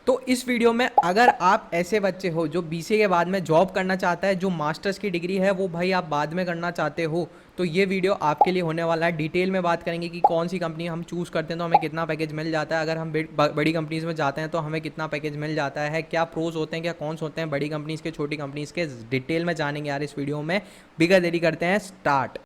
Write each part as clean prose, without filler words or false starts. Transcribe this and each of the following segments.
तो इस वीडियो में अगर आप ऐसे बच्चे हो जो बीसीए के बाद में जॉब करना चाहता है, जो मास्टर्स की डिग्री है वो भाई आप बाद में करना चाहते हो, तो ये वीडियो आपके लिए होने वाला है। डिटेल में बात करेंगे कि कौन सी कंपनी हम चूज़ करते हैं तो हमें कितना पैकेज मिल जाता है, अगर हम बड़ी कंपनीज़ में जाते हैं तो हमें कितना पैकेज मिल जाता है, क्या प्रोज होते हैं, क्या कॉन्स होते हैं बड़ी कंपनीज़ के, छोटी कंपनीज़ के, डिटेल में जानेंगे यार इस वीडियो में। बिगर देरी करते हैं स्टार्ट।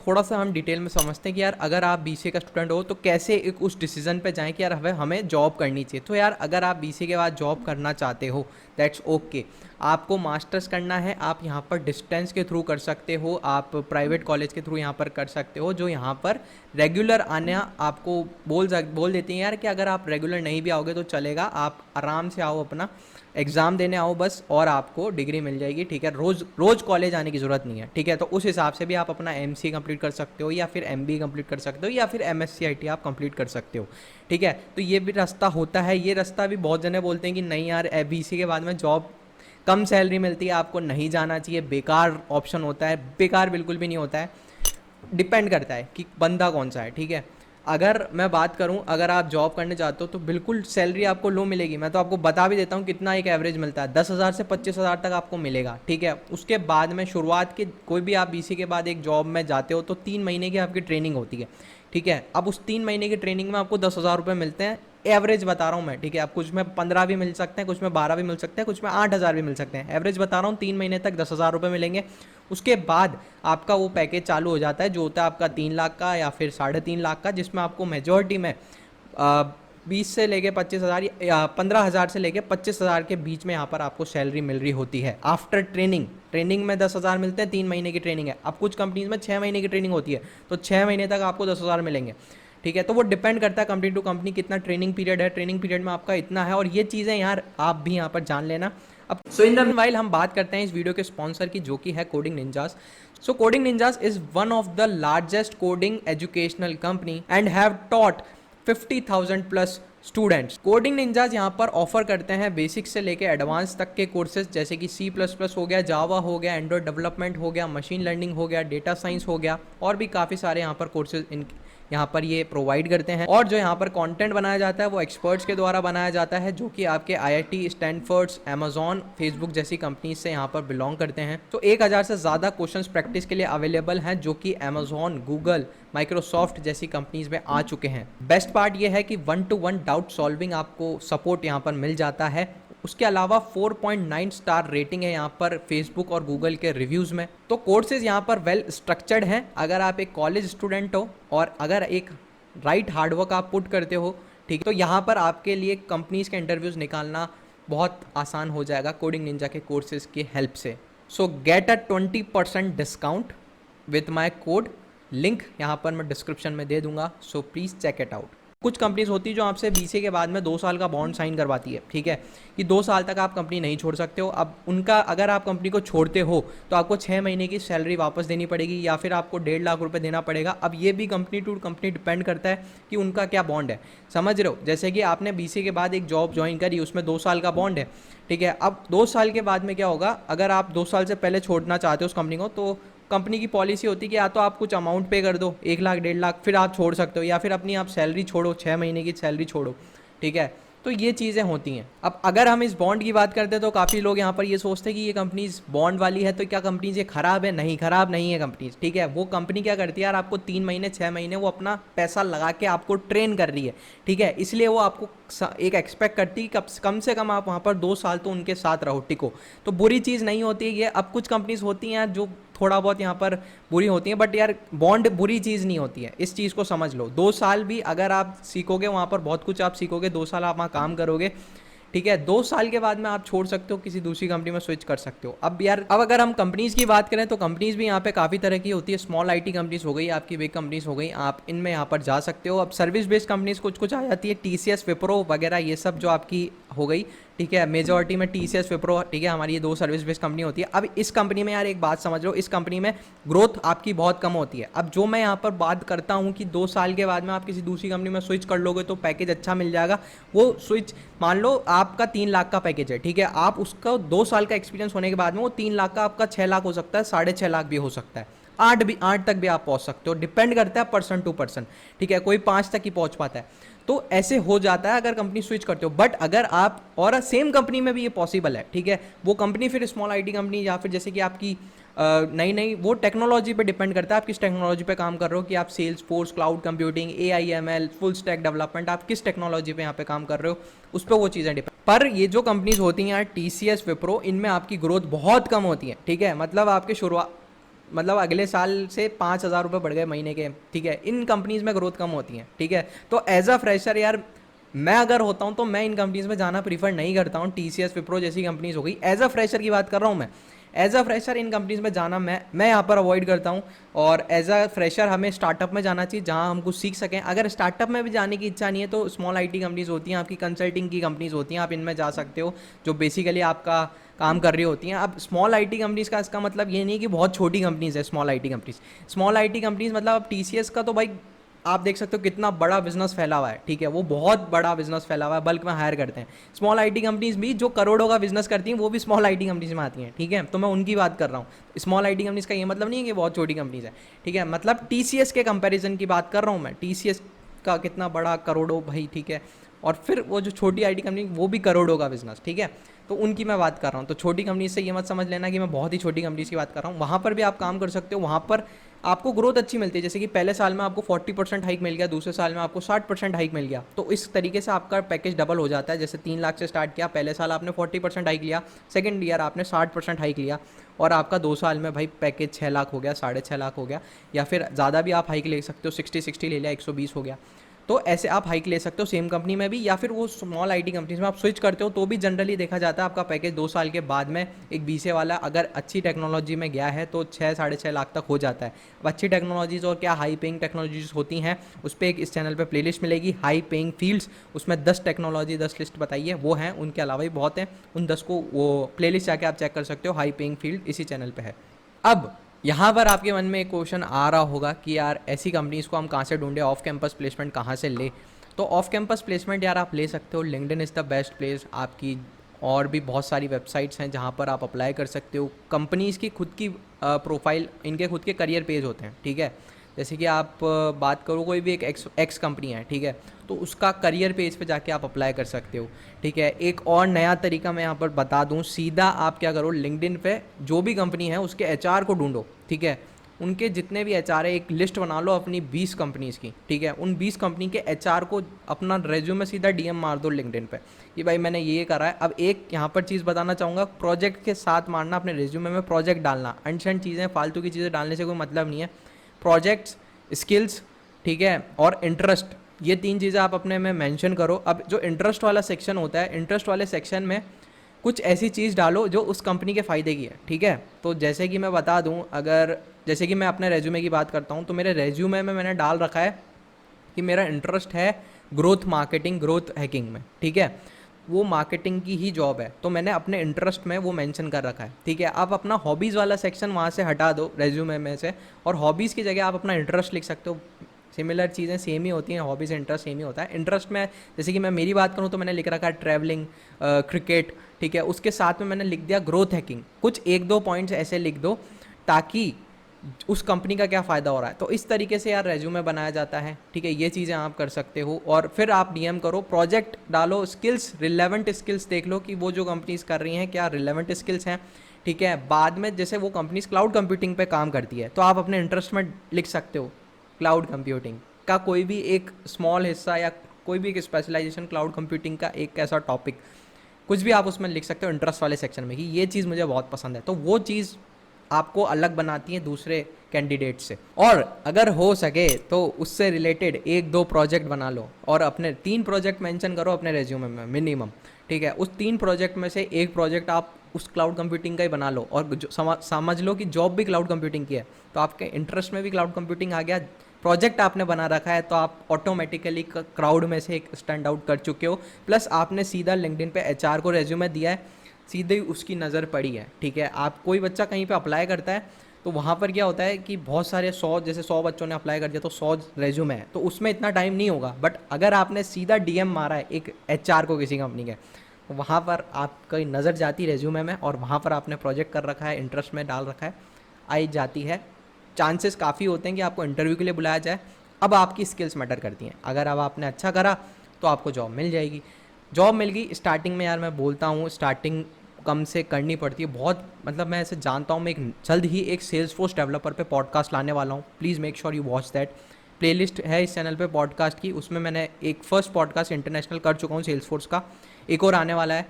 थोड़ा सा हम डिटेल में समझते हैं कि यार अगर आप बीसीए का स्टूडेंट हो तो कैसे एक उस डिसीजन पे जाएं कि यार हमें जॉब करनी चाहिए। तो यार अगर आप बीसीए के बाद जॉब करना चाहते हो दैट्स ओके। आपको मास्टर्स करना है, आप यहाँ पर डिस्टेंस के थ्रू कर सकते हो, आप प्राइवेट कॉलेज के थ्रू यहाँ पर कर सकते हो, जो यहाँ पर रेगुलर आना आपको बोल देते हैं यार कि अगर आप रेगुलर नहीं भी आओगे तो चलेगा, आप आराम से आओ, अपना एग्ज़ाम देने आओ बस और आपको डिग्री मिल जाएगी। ठीक है, रोज़ कॉलेज आने की ज़रूरत नहीं है। ठीक है, तो उस हिसाब से भी आप अपना एमसीए कंप्लीट कर सकते हो या फिर एमबीए कंप्लीट कर सकते हो या फिर एमएससी आईटी आप कंप्लीट कर सकते हो। ठीक है, तो ये भी रास्ता होता है। ये रास्ता भी बहुत जने बोलते हैं कि नहीं यार बीसीए के बाद में जॉब कम सैलरी मिलती है, आपको नहीं जाना चाहिए, बेकार ऑप्शन होता है। बेकार बिल्कुल भी नहीं होता है, डिपेंड करता है कि बंदा कौन सा है। ठीक है, अगर मैं बात करूं, अगर आप जॉब करने जाते हो तो बिल्कुल सैलरी आपको लो मिलेगी। मैं तो आपको बता भी देता हूं कितना एक एवरेज मिलता है, 10,000 से 25,000 तक आपको मिलेगा। ठीक है, उसके बाद में शुरुआत के कोई भी आप बीसी के बाद एक जॉब में जाते हो तो 3 महीने की आपकी ट्रेनिंग होती है। ठीक है, अब उस 3 महीने की ट्रेनिंग में आपको 10,000 रुपये मिलते हैं, एवरेज बता रहा हूँ मैं। ठीक है, अब कुछ में 15 भी मिल सकते हैं, कुछ में 12 भी मिल सकते हैं, कुछ में 8,000 भी मिल सकते हैं। एवरेज बता रहा हूँ 3 महीने तक 10,000 रुपये मिलेंगे। उसके बाद आपका वो पैकेज चालू हो जाता है जो होता है आपका 3 लाख का या फिर 3.5 लाख का, जिसमें आपको मेजॉरिटी में 20 से लेके 25,000 या 15,000 से लेके 25,000 के बीच में यहाँ पर आपको सैलरी मिल रही होती है आफ्टर ट्रेनिंग। ट्रेनिंग में 10,000 मिलते हैं, 3 महीने की ट्रेनिंग है। अब कुछ कंपनीज में 6 महीने की ट्रेनिंग होती है, तो 6 महीने तक आपको 10,000 मिलेंगे। ठीक है, तो वो डिपेंड करता है कंपनी टू कंपनी कितना ट्रेनिंग पीरियड है, ट्रेनिंग पीरियड में आपका इतना है। और ये चीज़ें यार आप भी यहाँ पर जान लेना। अब सो इन द वाइल हम बात करते हैं इस वीडियो के स्पॉन्सर की, जो कि है coding ninjas. So coding ninjas is one of the largest coding educational company and have taught 50,000 plus students. Coding ninjas यहाँ पर ऑफर करते हैं बेसिक से लेके एडवांस तक के कोर्सेज, जैसे कि C++ हो गया, जावा हो गया, एंड्रॉयड डेवलपमेंट हो गया, मशीन लर्निंग हो गया, डेटा साइंस हो गया, और भी काफ़ी सारे यहाँ पर कोर्सेज यहाँ पर ये प्रोवाइड करते हैं। और जो यहाँ पर कंटेंट बनाया जाता है वो एक्सपर्ट्स के द्वारा बनाया जाता है, जो कि आपके आईआईटी, स्टैनफोर्ड्स, अमेजॉन, फेसबुक जैसी कंपनीज से यहाँ पर बिलोंग करते हैं। तो 1,000 से ज़्यादा क्वेश्चंस प्रैक्टिस के लिए अवेलेबल हैं, जो कि अमेजॉन, गूगल, माइक्रोसॉफ्ट जैसी कंपनीज में आ चुके हैं। बेस्ट पार्ट ये है कि 1-to-1 डाउट सॉल्विंग आपको सपोर्ट यहाँ पर मिल जाता है। उसके अलावा 4.9 स्टार रेटिंग है यहाँ पर फेसबुक और गूगल के रिव्यूज़ में। तो कोर्सेज यहाँ पर वेल स्ट्रक्चर्ड हैं। अगर आप एक कॉलेज स्टूडेंट हो और अगर एक राइट हार्डवर्क आप पुट करते हो, ठीक, तो यहाँ पर आपके लिए कंपनीज के इंटरव्यूज़ निकालना बहुत आसान हो जाएगा कोडिंग निंजा के कोर्सेज की हेल्प से। So get a 20% discount with my code, link यहाँ पर मैं डिस्क्रिप्शन में दे दूंगा, so please check it out. कुछ कंपनीज होती है जो आपसे बीसीए के बाद में 2 साल का बॉन्ड साइन करवाती है। ठीक है, कि 2 साल तक आप कंपनी नहीं छोड़ सकते हो। अब उनका अगर आप कंपनी को छोड़ते हो तो आपको 6 महीने की सैलरी वापस देनी पड़ेगी या फिर आपको 1.5 लाख रुपए देना पड़ेगा। अब ये भी कंपनी टू कंपनी डिपेंड करता है कि उनका क्या बॉन्ड है, समझ रहे हो। जैसे कि आपने बीसीए के बाद एक जॉब ज्वाइन करी, उसमें 2 साल का बॉन्ड है। ठीक है, अब 2 साल के बाद में क्या होगा, अगर आप 2 साल से पहले छोड़ना चाहते हो उस कंपनी को, तो कंपनी की पॉलिसी होती है कि या तो आप कुछ अमाउंट पे कर दो, 1 लाख 1.5 लाख, फिर आप छोड़ सकते हो, या फिर अपनी आप सैलरी छोड़ो, 6 महीने की सैलरी छोड़ो। ठीक है, तो ये चीज़ें होती हैं। अब अगर हम इस बॉन्ड की बात करते हैं तो काफ़ी लोग यहाँ पर ये सोचते हैं कि ये कंपनीज बॉन्ड वाली है तो क्या कंपनीज ये ख़राब है। नहीं, ख़राब नहीं है कंपनीज। ठीक है, वो कंपनी क्या करती है यार, आपको 3 महीने 6 महीने वो अपना पैसा लगा के आपको ट्रेन कर रही है। ठीक है, इसलिए वो आपको एक एक्सपेक्ट करती है कि कम से कम आप वहाँ पर 2 साल तो उनके साथ रहो, टिको। तो बुरी चीज़ नहीं होती है ये। अब कुछ कंपनीज होती हैं जो थोड़ा बहुत यहाँ पर बुरी होती हैं, बट यार बॉन्ड बुरी चीज़ नहीं होती है, इस चीज़ को समझ लो। 2 साल भी अगर आप सीखोगे वहाँ पर बहुत कुछ आप सीखोगे, 2 साल आप वहाँ काम करोगे। ठीक है, 2 साल के बाद में आप छोड़ सकते हो, किसी दूसरी कंपनी में स्विच कर सकते हो। अब यार अब अगर हम कंपनीज की बात करें तो कंपनीज भी यहाँ पे काफ़ी तरह की होती है। स्मॉल आईटी कंपनीज हो गई, आपकी बिग कंपनीज हो गई, आप इनमें यहाँ पर जा सकते हो। अब सर्विस बेस्ड कंपनीज कुछ कुछ आ जाती है, टीसीएस, विप्रो वगैरह, ये सब जो आपकी हो गई। ठीक है, मेजॉरिटी में टीसीएस, विप्रो, ठीक है, हमारी ये 2 सर्विस बेस्ड कंपनी होती है। अब इस कंपनी में यार एक बात समझ लो, इस कंपनी में ग्रोथ आपकी बहुत कम होती है। अब जो मैं यहाँ पर बात करता हूँ कि 2 साल के बाद में आप किसी दूसरी कंपनी में स्विच कर लोगे तो पैकेज अच्छा मिल जाएगा, वो स्विच मान लो आपका 3 लाख का पैकेज है। ठीक है, आप उसका 2 साल का एक्सपीरियंस होने के बाद में वो 3 लाख का आपका 6 लाख हो सकता है, 6.5 लाख भी हो सकता है। 8 तक भी आप पहुंच सकते हो, डिपेंड करता है पर्सन टू पर्सन, ठीक है, कोई 5 तक ही पहुंच पाता है। तो ऐसे हो जाता है अगर कंपनी स्विच करते हो। बट अगर आप और सेम कंपनी में भी ये पॉसिबल है, ठीक है, वो कंपनी फिर स्मॉल आईटी कंपनी या फिर जैसे कि आपकी नई नई वो टेक्नोलॉजी पे डिपेंड करता है, आप किस टेक्नोलॉजी पे काम कर रहे हो, कि आप Salesforce, cloud computing, AI/ML, full stack development, आप किस टेक्नोलॉजी पे यहाँ पे काम कर रहे हो, उस पर वो चीज़ें डिपेंड। पर ये जो कंपनीज होती हैं यार, TCS, विप्रो, इनमें आपकी ग्रोथ बहुत कम होती है, ठीक है, मतलब आपके शुरुआत, मतलब अगले साल से 5,000 रुपये बढ़ गए महीने के, ठीक है, इन कंपनीज में ग्रोथ कम होती है, ठीक है। तो एज अ फ्रेशर यार, मैं अगर होता हूँ तो मैं इन कंपनीज में जाना प्रीफर नहीं करता हूँ। TCS, विप्रो जैसी कंपनीज हो गई, एज अ फ्रेशर की बात कर रहा हूँ मैं, एज अ फ्रेशर इन कंपनीज में जाना मैं यहाँ पर अवॉइड करता हूँ। और एज अ फ्रेशर हमें स्टार्टअप में जाना चाहिए जहाँ हम कुछ सीख सकें। अगर स्टार्टअप में भी जाने की इच्छा नहीं है तो स्मॉल IT कंपनीज होती हैं, आपकी कंसल्टिंग की कंपनीज होती हैं, आप इनमें जा सकते हो, जो बेसिकली आपका काम कर रही होती हैं। अब स्मॉल IT कंपनीज का इसका मतलब ये नहीं कि बहुत छोटी कंपनीज है small IT companies. Small IT companies मतलब अब TCS का तो भाई आप देख सकते हो कितना बड़ा बिजनेस फैला हुआ है, ठीक है, वो बहुत बड़ा बिजनेस फैला हुआ है, बल्क में हायर करते हैं। स्मॉल IT कंपनीज भी जो करोड़ों का बिजनेस करती हैं वो भी स्मॉल IT कंपनीज में आती हैं, ठीक है, तो मैं उनकी बात कर रहा हूँ। स्मॉल IT कंपनीज का ये मतलब नहीं है कि बहुत छोटी कंपनीज है, ठीक है, मतलब TCS के कंपैरिजन की बात कर रहा हूँ मैं, TCS का कितना बड़ा करोड़ों भाई, ठीक है, और फिर वो जो छोटी IT कंपनी वो भी करोड़ों का बिजनेस, ठीक है, तो उनकी मैं बात कर रहा हूँ। तो छोटी कंपनी से ये मत समझ लेना कि मैं बहुत ही छोटी कंपनीज की बात कर रहा हूँ, वहाँ पर भी आप काम कर सकते हो, वहाँ पर आपको ग्रोथ अच्छी मिलती है। जैसे कि पहले साल में आपको 40% हाइक मिल गया, दूसरे साल में आपको 60% हाइक मिल गया, तो इस तरीके से आपका पैकेज डबल हो जाता है। जैसे 3 लाख से स्टार्ट किया, पहले साल आपने 40% हाइक लिया, सेकंड ईयर आपने 60% हाइक लिया, और आपका 2 साल में भाई पैकेज 6 लाख हो गया, 6.5 लाख हो गया, या फिर ज़्यादा भी आप हाइक ले सकते हो, 60-60 ले लिया, 120 हो गया। तो ऐसे आप हाइक ले सकते हो सेम कंपनी में भी, या फिर वो स्मॉल IT कंपनीज में आप स्विच करते हो तो भी जनरली देखा जाता है आपका पैकेज 2 साल के बाद में एक BCA वाला अगर अच्छी टेक्नोलॉजी में गया है तो 6-6.5 लाख तक हो जाता है। अब अच्छी टेक्नोलॉजीज और क्या हाई पेइंग टेक्नोलॉजीज होती हैं, उस पर एक इस चैनल पर प्लेलिस्ट मिलेगी, हाई पेइंग फील्ड्स, उसमें 10 टेक्नोलॉजी 10 लिस्ट बताइए, वो हैं, उनके अलावा भी बहुत हैं, उन 10 को वो प्लेलिस्ट जाके आप चेक कर सकते हो, हाई पेइंग फील्ड इसी चैनल पर है। अब यहाँ पर आपके मन में एक क्वेश्चन आ रहा होगा कि यार ऐसी कंपनीज़ को हम कहाँ से ढूंढे, ऑफ कैंपस प्लेसमेंट कहाँ से ले। तो ऑफ कैंपस प्लेसमेंट यार आप ले सकते हो, LinkedIn is the best place. आपकी और भी बहुत सारी वेबसाइट्स हैं जहाँ पर आप अप्लाई कर सकते हो। कंपनीज़ की खुद की प्रोफाइल, इनके खुद के करियर पेज होते हैं, ठीक है, जैसे कि आप बात करो कोई भी एक एक्स कंपनी है, ठीक है, तो उसका करियर पेज पे जाके आप अप्लाई कर सकते हो, ठीक है। एक और नया तरीका मैं यहाँ पर बता दूँ, सीधा आप क्या करो, लिंक्डइन पे जो भी कंपनी है उसके HR को ढूंढो, ठीक है, उनके जितने भी HR है एक लिस्ट बना लो अपनी 20 कंपनीज़ की, ठीक है, उन 20 कंपनी के HR को अपना रेज्यूमे सीधा DM मार दो लिंक्डइन पे कि भाई मैंने ये करा है। अब एक यहाँ पर चीज़ बताना चाहूँगा, प्रोजेक्ट के साथ मारना, अपने रेज्यूमे में प्रोजेक्ट डालना, अनशन चीज़ें, फालतू की चीज़ें डालने से कोई मतलब नहीं है। प्रोजेक्ट्स, स्किल्स, ठीक है, और इंटरेस्ट, ये 3 चीज़ें आप अपने में मेंशन करो। अब जो इंटरेस्ट वाला सेक्शन होता है, इंटरेस्ट वाले सेक्शन में कुछ ऐसी चीज़ डालो जो उस कंपनी के फ़ायदे की है, ठीक है। तो जैसे कि मैं बता दूं, अगर जैसे कि मैं अपने रेज्यूमे की बात करता हूं, तो मेरे रेज्यूमे में मैंने डाल रखा है कि मेरा इंटरेस्ट है ग्रोथ मार्केटिंग, ग्रोथ हैकिंग में, ठीक है, वो मार्केटिंग की ही जॉब है, तो मैंने अपने इंटरेस्ट में वो मेंशन कर रखा है, ठीक है। आप अपना हॉबीज़ वाला सेक्शन वहाँ से हटा दो रेज्यूमे में से, और हॉबीज़ की जगह आप अपना इंटरेस्ट लिख सकते हो। सिमिलर चीज़ें सेम ही होती हैं, हॉबीज़ इंटरेस्ट सेम ही होता है। इंटरेस्ट में जैसे कि मैं मेरी बात करूँ तो मैंने लिख रखा है ट्रैवलिंग, क्रिकेट, ठीक है, उसके साथ में मैंने लिख दिया ग्रोथ हैकिंग। कुछ 1-2 पॉइंट्स ऐसे लिख दो ताकि उस कंपनी का क्या फ़ायदा हो रहा है, तो इस तरीके से यार रेज्यूमे बनाया जाता है, ठीक है, ये चीज़ें आप कर सकते हो। और फिर आप DM करो, प्रोजेक्ट डालो, स्किल्स, रिलेवेंट स्किल्स देख लो कि वो जो कंपनीज कर रही हैं क्या रिलेवेंट स्किल्स हैं, ठीक है। बाद में जैसे वो कंपनीज क्लाउड कंप्यूटिंग पे काम करती है तो आप अपने इंटरेस्ट में लिख सकते हो क्लाउड कंप्यूटिंग का कोई भी एक स्मॉल हिस्सा, या कोई भी एक स्पेशलाइजेशन क्लाउड कंप्यूटिंग का एक ऐसा टॉपिक, कुछ भी आप उसमें लिख सकते हो इंटरेस्ट वाले सेक्शन में कि ये चीज़ मुझे बहुत पसंद है। तो वो चीज़ आपको अलग बनाती है दूसरे कैंडिडेट से। और अगर हो सके तो उससे रिलेटेड 1-2 प्रोजेक्ट बना लो, और अपने 3 प्रोजेक्ट मेंशन करो अपने रेज्यूमे में मिनिमम, ठीक है। उस 3 प्रोजेक्ट में से एक प्रोजेक्ट आप उस क्लाउड कंप्यूटिंग का ही बना लो, और समझ लो कि जॉब भी क्लाउड कंप्यूटिंग की है, तो आपके इंटरेस्ट में भी क्लाउड कंप्यूटिंग आ गया, प्रोजेक्ट आपने बना रखा है, तो आप ऑटोमेटिकली क्राउड में से एक स्टैंड आउट कर चुके हो। प्लस आपने सीधा लिंक्डइन पे HR को रेज्यूमे दिया है, सीधे ही उसकी नज़र पड़ी है, ठीक है। आप कोई बच्चा कहीं पे अप्लाई करता है तो वहाँ पर क्या होता है कि बहुत सारे 100 बच्चों ने अप्लाई कर दिया तो 100 रेज्यूमे है, तो उसमें इतना टाइम नहीं होगा। बट अगर आपने सीधा DM मारा है एक HR को किसी कंपनी के, तो वहाँ पर आपकी नज़र जाती रेज्यूमे में, और वहाँ पर आपने प्रोजेक्ट कर रखा है, इंटरेस्ट में डाल रखा है, आई जाती है चांसेस काफ़ी होते हैं कि आपको इंटरव्यू के लिए बुलाया जाए। अब आपकी स्किल्स मैटर करती हैं। अगर अब आपने अच्छा करा तो आपको जॉब मिल जाएगी। जॉब मिल गई, स्टार्टिंग में यार मैं बोलता हूँ स्टार्टिंग कम से करनी पड़ती है बहुत, मतलब मैं ऐसे जानता हूँ। मैं एक जल्द ही एक सेल्स फोर्स डेवलपर पे पॉडकास्ट लाने वाला हूँ, please make sure you watch that. Playlist है इस चैनल पे पॉडकास्ट की, उसमें मैंने एक फर्स्ट पॉडकास्ट इंटरनेशनल कर चुका हूँ सेल्स फोर्स का, एक और आने वाला है,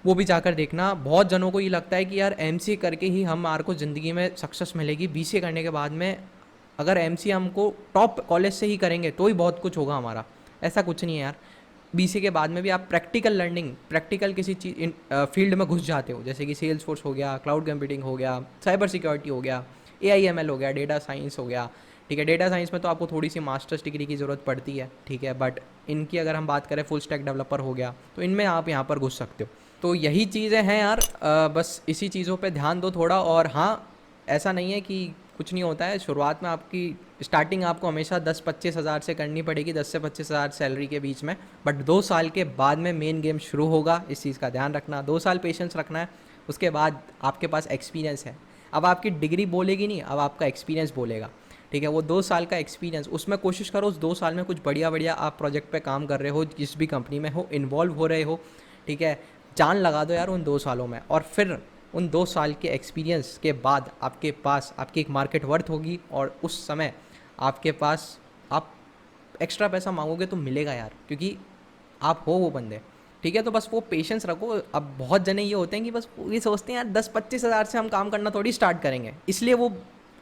वो भी जाकर देखना। बहुत जनों को ये लगता है कि यार एमसीए करके ही हमारे को ज़िंदगी में सक्सेस मिलेगी, बीसीए करने के बाद में अगर एमसीए हमको टॉप कॉलेज से ही करेंगे तो ही बहुत कुछ होगा हमारा। ऐसा कुछ नहीं है यार। बीसीए के बाद में भी आप प्रैक्टिकल लर्निंग, प्रैक्टिकल किसी चीज़ फील्ड में घुस जाते हो, जैसे कि सेल्स फोर्स हो गया, क्लाउड कंप्यूटिंग हो गया, साइबर सिक्योरिटी हो गया, एआईएमएल हो गया, डेटा साइंस हो गया। ठीक है, डेटा साइंस में तो आपको थोड़ी सी मास्टर्स डिग्री की ज़रूरत पड़ती है, ठीक है, बट इनकी अगर हम बात करें फुल स्टैक डेवलपर हो गया तो इनमें आप यहाँ पर घुस सकते हो। तो यही चीज़ें हैं यार, बस इसी चीज़ों पे ध्यान दो थोड़ा। और हाँ, ऐसा नहीं है कि कुछ नहीं होता है। शुरुआत में आपकी स्टार्टिंग आपको हमेशा 10-25 हज़ार से करनी पड़ेगी, 10 से 25 हज़ार सैलरी के बीच में, बट 2 साल के बाद में मेन गेम शुरू होगा। इस चीज़ का ध्यान रखना, 2 साल पेशेंस रखना है। उसके बाद आपके पास एक्सपीरियंस है, अब आपकी डिग्री बोलेगी नहीं, अब आपका एक्सपीरियंस बोलेगा। ठीक है, वो 2 साल का एक्सपीरियंस, उसमें कोशिश करो उस 2 साल में कुछ बढ़िया बढ़िया आप प्रोजेक्ट पे काम कर रहे हो, जिस भी कंपनी में हो, इन्वॉल्व हो रहे हो। ठीक है, जान लगा दो यार उन 2 सालों में, और फिर उन 2 साल के एक्सपीरियंस के बाद आपके पास आपकी एक मार्केट वर्थ होगी, और उस समय आपके पास आप एक्स्ट्रा पैसा मांगोगे तो मिलेगा यार, क्योंकि आप हो वो बंदे। ठीक है, तो बस वो पेशेंस रखो। अब बहुत जने ये होते हैं कि बस ये सोचते हैं यार 10-25 हज़ार से हम काम करना थोड़ी स्टार्ट करेंगे, इसलिए वो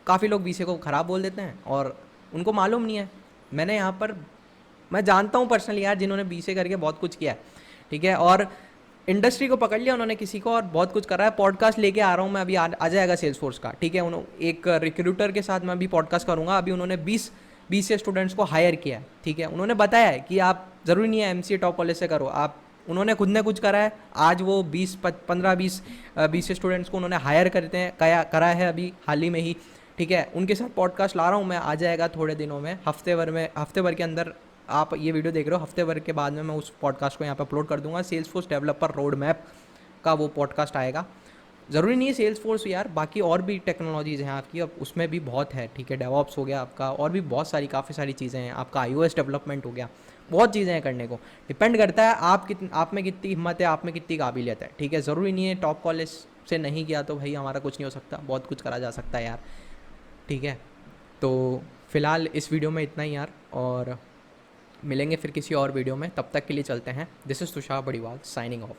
काफ़ी लोग बीसीए को ख़राब बोल देते हैं, और उनको मालूम नहीं है। मैंने यहाँ पर, मैं जानता हूँ पर्सनली यार जिन्होंने बीसीए करके बहुत कुछ किया है, ठीक है, और इंडस्ट्री को पकड़ लिया उन्होंने किसी को, और बहुत कुछ कर रहा है। पॉडकास्ट लेके आ रहा हूँ मैं अभी, आ जाएगा सेल्स फोर्स का। ठीक है, एक रिक्रूटर के साथ मैं अभी पॉडकास्ट करूँगा। अभी उन्होंने 20 स्टूडेंट्स को हायर किया है। ठीक है, उन्होंने बताया है कि आप ज़रूरी नहीं है एमसीए टॉप कॉलेज से करो, आप, उन्होंने खुद ने कुछ करा है। आज वो 20 स्टूडेंट्स को उन्होंने हायर करते हैं, करा है अभी हाल ही में ही। ठीक है, उनके साथ पॉडकास्ट ला रहा हूँ मैं, आ जाएगा थोड़े दिनों में, हफ्ते भर के अंदर। आप ये वीडियो देख रहे हो, हफ्ते भर के बाद में मैं उस पॉडकास्ट को यहाँ पे अपलोड कर दूंगा। Salesforce developer roadmap का वो पॉडकास्ट आएगा। ज़रूरी नहीं है सेल्स फोर्स यार, बाकी और भी टेक्नोलॉजीज़ हैं आपकी, अब उसमें भी बहुत है। ठीक है, डेवऑप्स हो गया आपका, और भी बहुत सारी काफ़ी सारी चीज़ें हैं, आपका iOS डेवलपमेंट हो गया, बहुत चीज़ें हैं करने को। डिपेंड करता है आप में कितनी हिम्मत है, आप में कितनी काबिलियत है। ठीक है, ज़रूरी नहीं है टॉप कॉलेज से नहीं किया तो भाई हमारा कुछ नहीं हो सकता, बहुत कुछ करा जा सकता है यार। ठीक है, तो फ़िलहाल इस वीडियो में इतना ही यार, और मिलेंगे फिर किसी और वीडियो में। तब तक के लिए चलते हैं। This is Tushar Badiwal signing off.